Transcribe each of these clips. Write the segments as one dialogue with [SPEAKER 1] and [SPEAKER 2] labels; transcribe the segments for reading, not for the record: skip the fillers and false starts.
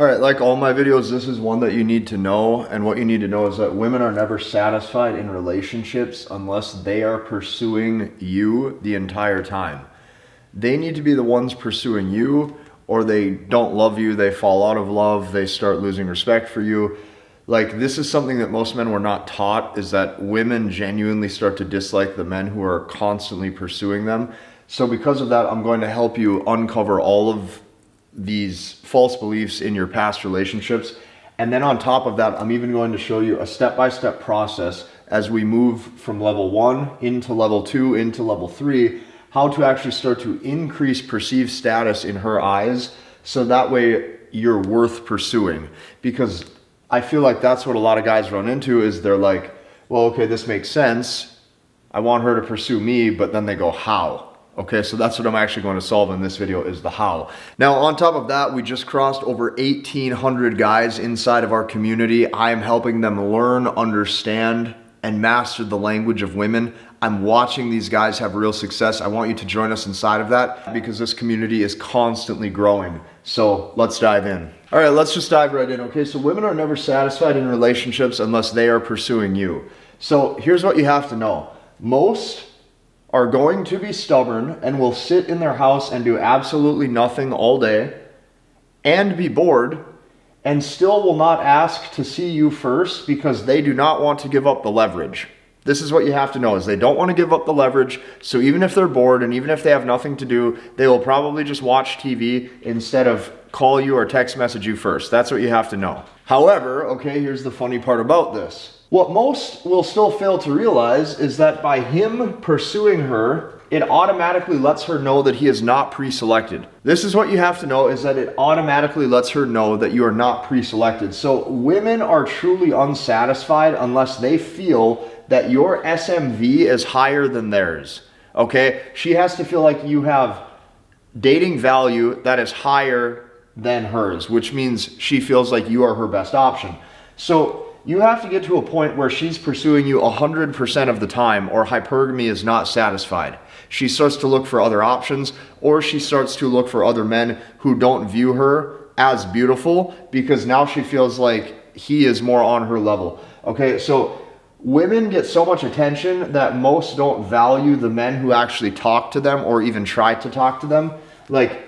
[SPEAKER 1] All right, like all my videos, this is one that you need to know. And what you need to know is that women are never satisfied in relationships unless they are pursuing you the entire time. They need to be the ones pursuing you, or they don't love you, they fall out of love, they start losing respect for you. Like, this is something that most men were not taught, is that women genuinely start to dislike the men who are constantly pursuing them. So because of that, I'm going to help you uncover all of these false beliefs in your past relationships. And then on top of that, I'm even going to show you a step-by-step process as we move from level 1 into level 2 into level 3, how to actually start to increase perceived status in her eyes, so that way you're worth pursuing. Because I feel like that's what a lot of guys run into, is they're like, well, okay, this makes sense, I want her to pursue me, but then they go, how? Okay, so that's what I'm actually going to solve in this video, is the how. Now, on top of that, we just crossed over 1,800 guys inside of our community. I am helping them learn, understand, and master the language of women. I'm watching these guys have real success. I want you to join us inside of that, because this community is constantly growing. So let's dive in. All right, let's just dive right in. Okay, so women are never satisfied in relationships unless they are pursuing you. So here's what you have to know. Most are going to be stubborn and will sit in their house and do absolutely nothing all day and be bored, and still will not ask to see you first because they do not want to give up the leverage. This is what you have to know, is they don't want to give up the leverage. So even if they're bored and even if they have nothing to do, they will probably just watch TV instead of call you or text message you first. That's what you have to know. However, okay, here's the funny part about this. What most will still fail to realize is that by him pursuing her, it automatically lets her know that he is not pre-selected. This is what you have to know, is that it automatically lets her know that you are not pre-selected. So women are truly unsatisfied unless they feel that your SMV is higher than theirs. Okay? She has to feel like you have dating value that is higher than hers, which means she feels like you are her best option. So you have to get to a point where she's pursuing you 100% of the time, or hypergamy is not satisfied. She starts to look for other options, or she starts to look for other men who don't view her as beautiful, because now she feels like he is more on her level. Okay, so women get so much attention that most don't value the men who actually talk to them or even try to talk to them. Like,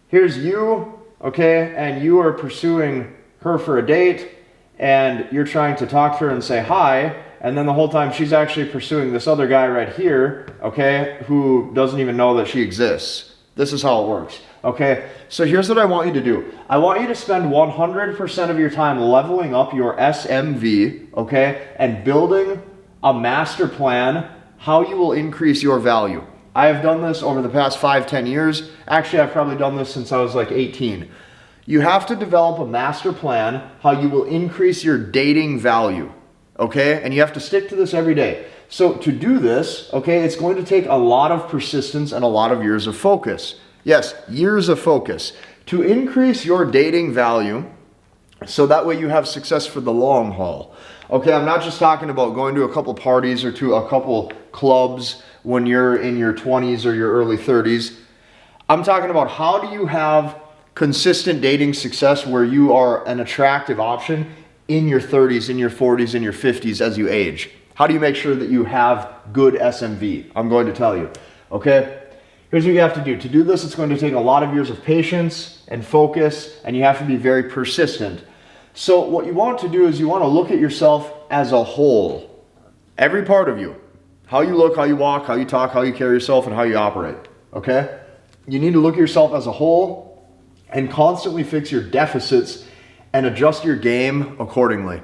[SPEAKER 1] here's you, okay, and you are pursuing her for a date, and you're trying to talk to her and say hi, and then the whole time she's actually pursuing this other guy right here, okay, who doesn't even know that she exists. This is how it works, okay? So here's what I want you to do. I want you to spend 100% of your time leveling up your SMV, okay, and building a master plan how you will increase your value. I have done this over the past 5-10 years. Actually, I've probably done this since I was like 18. You have to develop a master plan how you will increase your dating value, okay? And you have to stick to this every day. So to do this, okay, it's going to take a lot of persistence and a lot of years of focus. Yes, years of focus. To increase your dating value, so that way you have success for the long haul. Okay, I'm not just talking about going to a couple parties or to a couple clubs when you're in your 20s or your early 30s. I'm talking about, how do you have consistent dating success where you are an attractive option in your 30s, in your 40s, in your 50s as you age? How do you make sure that you have good SMV? I'm going to tell you, okay? Here's what you have to do. To do this, it's going to take a lot of years of patience and focus, and you have to be very persistent. So what you want to do is you want to look at yourself as a whole. Every part of you. How you look, how you walk, how you talk, how you carry yourself, and how you operate, okay? You need to look at yourself as a whole and constantly fix your deficits and adjust your game accordingly.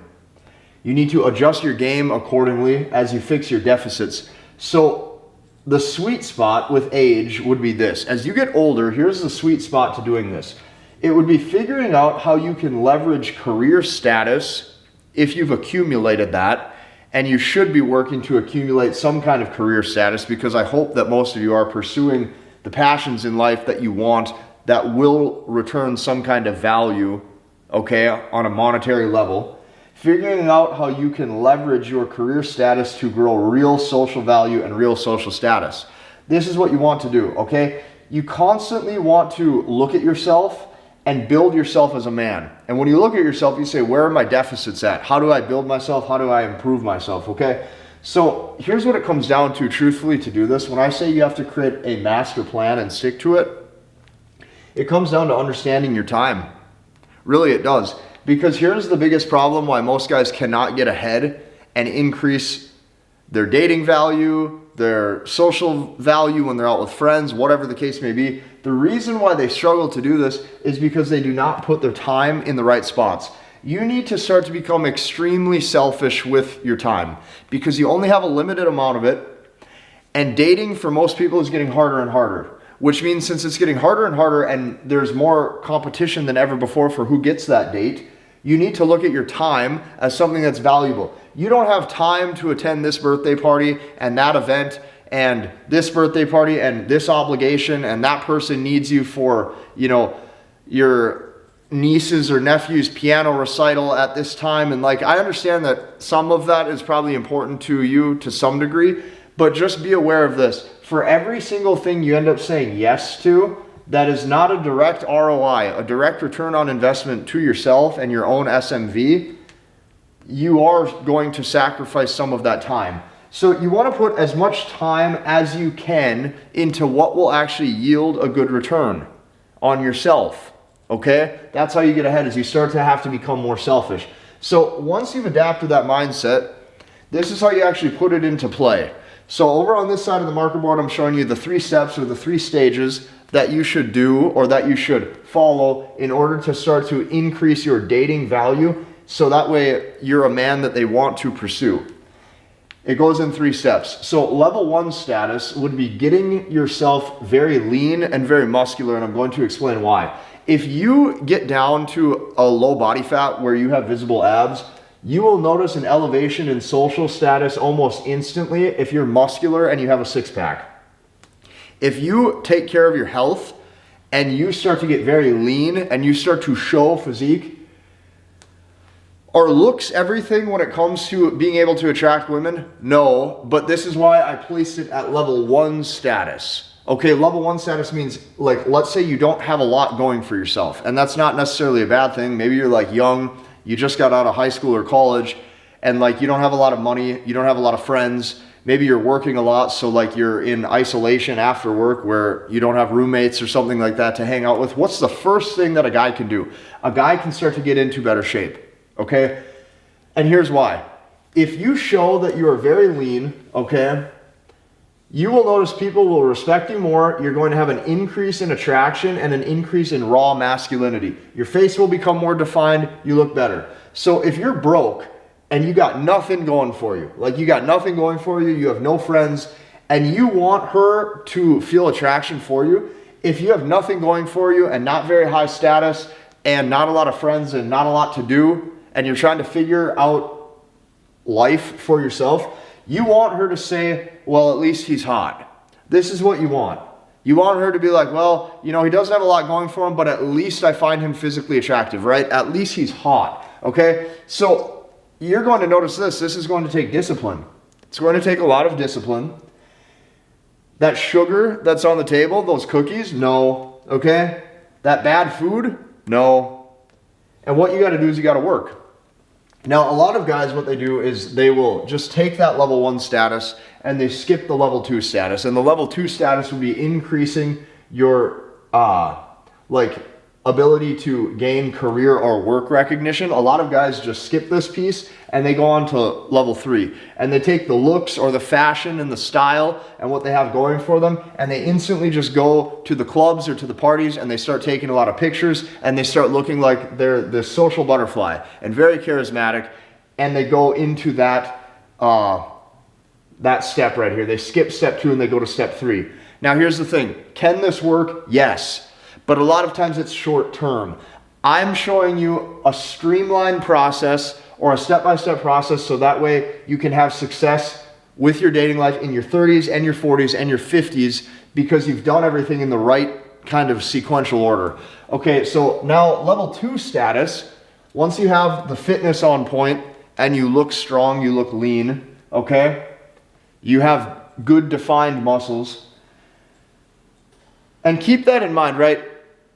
[SPEAKER 1] You need to adjust your game accordingly as you fix your deficits. So the sweet spot with age would be this. As you get older, here's the sweet spot to doing this. It would be figuring out how you can leverage career status if you've accumulated that, and you should be working to accumulate some kind of career status, because I hope that most of you are pursuing the passions in life that you want that will return some kind of value, okay, on a monetary level. Figuring out how you can leverage your career status to grow real social value and real social status. This is what you want to do, okay? You constantly want to look at yourself and build yourself as a man. And when you look at yourself, you say, where are my deficits at? How do I build myself? How do I improve myself? Okay? So here's what it comes down to, truthfully, to do this. When I say you have to create a master plan and stick to it, it comes down to understanding your time. Really, it does. Because here's the biggest problem why most guys cannot get ahead and increase their dating value, their social value when they're out with friends, whatever the case may be. The reason why they struggle to do this is because they do not put their time in the right spots. You need to start to become extremely selfish with your time because you only have a limited amount of it, and dating for most people is getting harder and harder, which means since it's getting harder and harder and there's more competition than ever before for who gets that date, you need to look at your time as something that's valuable. You don't have time to attend this birthday party and that event and this birthday party and this obligation and that person needs you for, your niece's or nephew's piano recital at this time. And I understand that some of that is probably important to you to some degree, but just be aware of this. For every single thing you end up saying yes to, that is not a direct ROI, a direct return on investment to yourself and your own SMV, you are going to sacrifice some of that time. So you want to put as much time as you can into what will actually yield a good return on yourself. Okay? That's how you get ahead, is you start to have to become more selfish. So once you've adapted that mindset, this is how you actually put it into play. So over on this side of the marker board, I'm showing you the 3 steps or the 3 stages that you should do or that you should follow in order to start to increase your dating value, so that way you're a man that they want to pursue. It goes in 3 steps. So level 1 status would be getting yourself very lean and very muscular, and I'm going to explain why. If you get down to a low body fat where you have visible abs, you will notice an elevation in social status almost instantly if you're muscular and you have a 6-pack. If you take care of your health and you start to get very lean and you start to show physique, are looks everything when it comes to being able to attract women? No, but this is why I placed it at level 1 status. Okay, level 1 status means, let's say you don't have a lot going for yourself, and that's not necessarily a bad thing. Maybe you're young, you just got out of high school or college, and you don't have a lot of money, you don't have a lot of friends. Maybe you're working a lot, so you're in isolation after work where you don't have roommates or something like that to hang out with. What's the first thing that a guy can do? A guy can start to get into better shape, okay? And here's why. If you show that you are very lean, okay, you will notice people will respect you more. You're going to have an increase in attraction and an increase in raw masculinity. Your face will become more defined. You look better. So if you're broke, and you got nothing going for you, you have no friends, and you want her to feel attraction for you, if you have nothing going for you and not very high status and not a lot of friends and not a lot to do, and you're trying to figure out life for yourself, you want her to say, well, at least he's hot. This is what you want. You want her to be like, well, he doesn't have a lot going for him, but at least I find him physically attractive, right? At least he's hot, okay? So you're going to notice this. This is going to take discipline. It's going to take a lot of discipline. That sugar that's on the table, those cookies, no, okay? That bad food, no. And what you got to do is you got to work. Now, a lot of guys, what they do is they will just take that level 1 status and they skip the level 2 status. And the level 2 status would be increasing your, ability to gain career or work recognition. A lot of guys just skip this piece and they go on to level 3, and they take the looks or the fashion and the style and what they have going for them, and they instantly just go to the clubs or to the parties and they start taking a lot of pictures and they start looking like they're this social butterfly and very charismatic, and they go into that step right here. They skip step 2 and they go to step 3. Now here's the thing. Can this work? Yes. But a lot of times it's short term. I'm showing you a streamlined process or a step-by-step process so that way you can have success with your dating life in your 30s and your 40s and your 50s because you've done everything in the right kind of sequential order. Okay, so now level 2 status, once you have the fitness on point and you look strong, you look lean, okay? You have good defined muscles. And keep that in mind, right?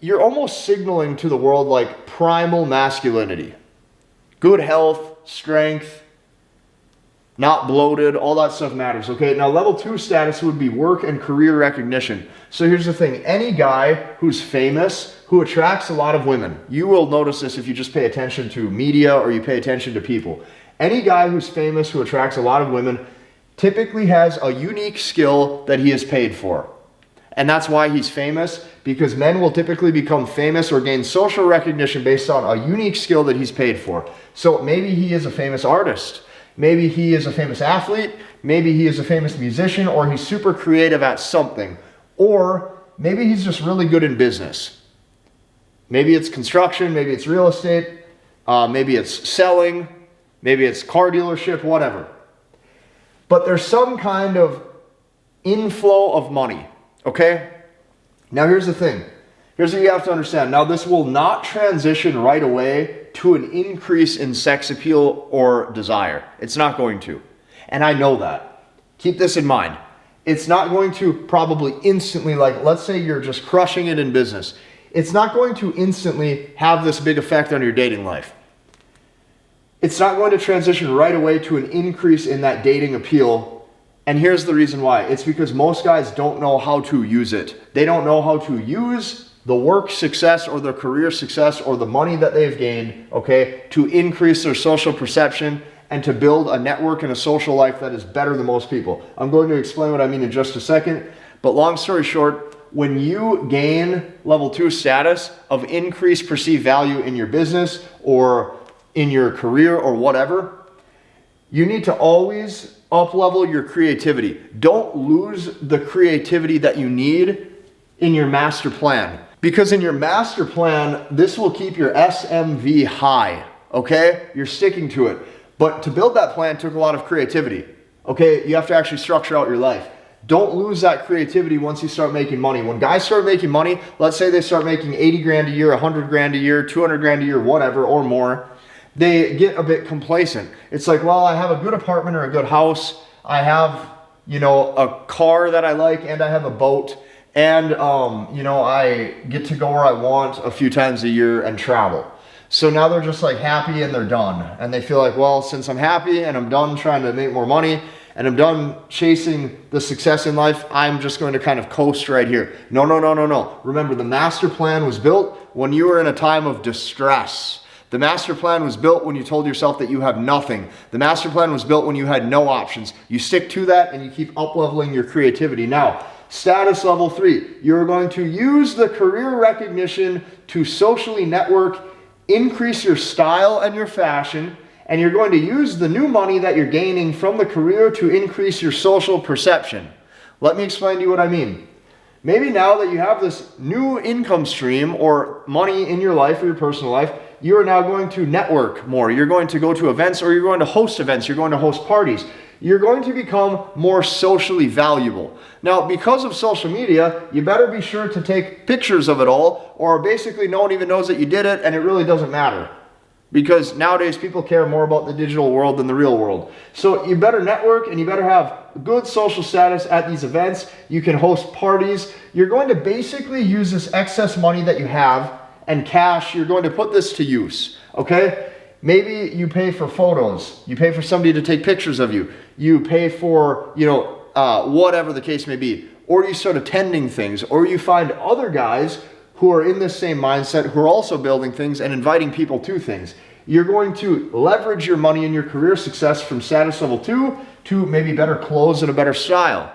[SPEAKER 1] you're almost signaling to the world like primal masculinity. Good health, strength, not bloated, all that stuff matters, okay? Now, level 2 status would be work and career recognition. So here's the thing. Any guy who's famous, who attracts a lot of women, you will notice this if you just pay attention to media or you pay attention to people. Any guy who's famous, who attracts a lot of women, typically has a unique skill that he is paid for. And that's why he's famous, because men will typically become famous or gain social recognition based on a unique skill that he's paid for. So maybe he is a famous artist. Maybe he is a famous athlete, maybe he is a famous musician, or he's super creative at something. Or maybe he's just really good in business. Maybe it's construction, maybe it's real estate, maybe it's selling, maybe it's car dealership, whatever. But there's some kind of inflow of money, okay? Now here's the thing. Here's what you have to understand. Now this will not transition right away to an increase in sex appeal or desire. It's not going to. And I know that. Keep this in mind. It's not going to probably instantly, like let's say you're just crushing it in business. It's not going to instantly have this big effect on your dating life. It's not going to transition right away to an increase in that dating appeal. And here's the reason why. It's because most guys don't know how to use it. They don't know how to use the work success or the career success or the money that they've gained, okay, to increase their social perception and to build a network and a social life that is better than most people. I'm going to explain what I mean in just a second, but long story short, when you gain level 2 status of increased perceived value in your business or in your career or whatever, you need to always up-level your creativity. Don't lose the creativity that you need in your master plan. Because in your master plan, this will keep your SMV high, okay? You're sticking to it. But to build that plan took a lot of creativity, okay? You have to actually structure out your life. Don't lose that creativity once you start making money. When guys start making money, let's say they start making 80 grand a year, 100 grand a year, 200 grand a year, whatever, or more, they get a bit complacent. It's like, well, I have a good apartment or a good house. I have, a car that I like, and I have a boat. And, I get to go where I want a few times a year and travel. So now they're just like happy and they're done. And they feel like, well, since I'm happy and I'm done trying to make more money and I'm done chasing the success in life, I'm just going to kind of coast right here. No. Remember, the master plan was built when you were in a time of distress. The master plan was built when you told yourself that you have nothing. The master plan was built when you had no options. You stick to that and you keep up-leveling your creativity. Now, status level 3, you're going to use the career recognition to socially network, increase your style and your fashion, and you're going to use the new money that you're gaining from the career to increase your social perception. Let me explain to you what I mean. Maybe now that you have this new income stream or money in your life or your personal life, you are now going to network more. You're going to go to events, or you're going to host events. You're going to host parties. You're going to become more socially valuable. Now, because of social media, you better be sure to take pictures of it all, or basically no one even knows that you did it, and it really doesn't matter. Because nowadays people care more about the digital world than the real world. So you better network and you better have good social status at these events. You can host parties. You're going to basically use this excess money that you have and cash. You're going to put this to use, okay? Maybe you pay for photos. You pay for somebody to take pictures of you. You pay for, whatever the case may be. Or you start attending things. Or you find other guys who are in this same mindset, who are also building things and inviting people to things. You're going to leverage your money and your career success from status level 2 to maybe better clothes and a better style.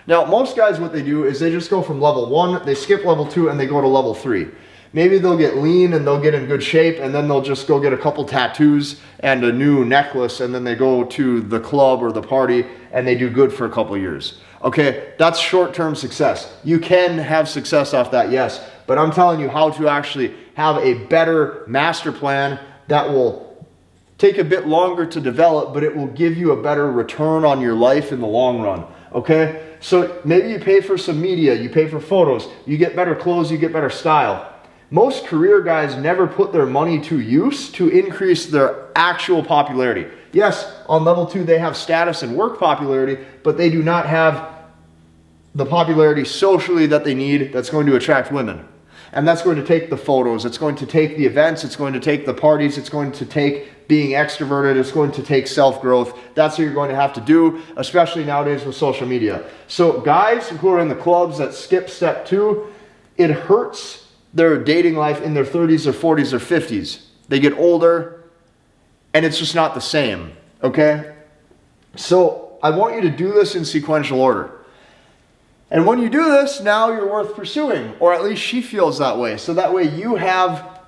[SPEAKER 1] Now, most guys, what they do is they just go from level 1, they skip level 2, and they go to level 3. Maybe they'll get lean and they'll get in good shape, and then they'll just go get a couple tattoos and a new necklace, and then they go to the club or the party and they do good for a couple years. Okay, that's short-term success. You can have success off that, yes, but I'm telling you how to actually have a better master plan that will take a bit longer to develop, but it will give you a better return on your life in the long run. Okay, so maybe you pay for some media, you pay for photos, you get better clothes, you get better style. Most career guys never put their money to use to increase their actual popularity. Yes, on level 2 they have status and work popularity, but they do not have the popularity socially that they need that's going to attract women. And that's going to take the photos, it's going to take the events, it's going to take the parties, it's going to take being extroverted, it's going to take self-growth. That's what you're going to have to do, especially nowadays with social media. So guys who are in the clubs that skip step 2, it hurts their dating life in their 30s or 40s or 50s. They get older and it's just not the same, okay? So I want you to do this in sequential order. And when you do this, now you're worth pursuing, or at least she feels that way. So that way you have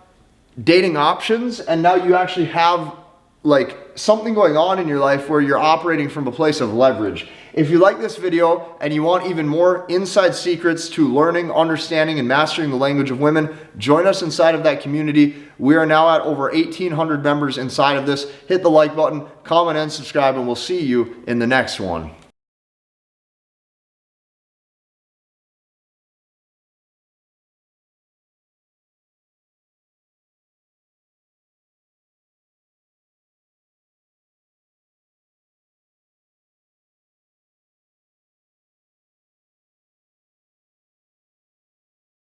[SPEAKER 1] dating options, and now you actually have like something going on in your life where you're operating from a place of leverage. If you like this video and you want even more inside secrets to learning, understanding, and mastering the language of women, join us inside of that community. We are now at over 1,800 members inside of this. Hit the like button, comment, and subscribe, and we'll see you in the next one.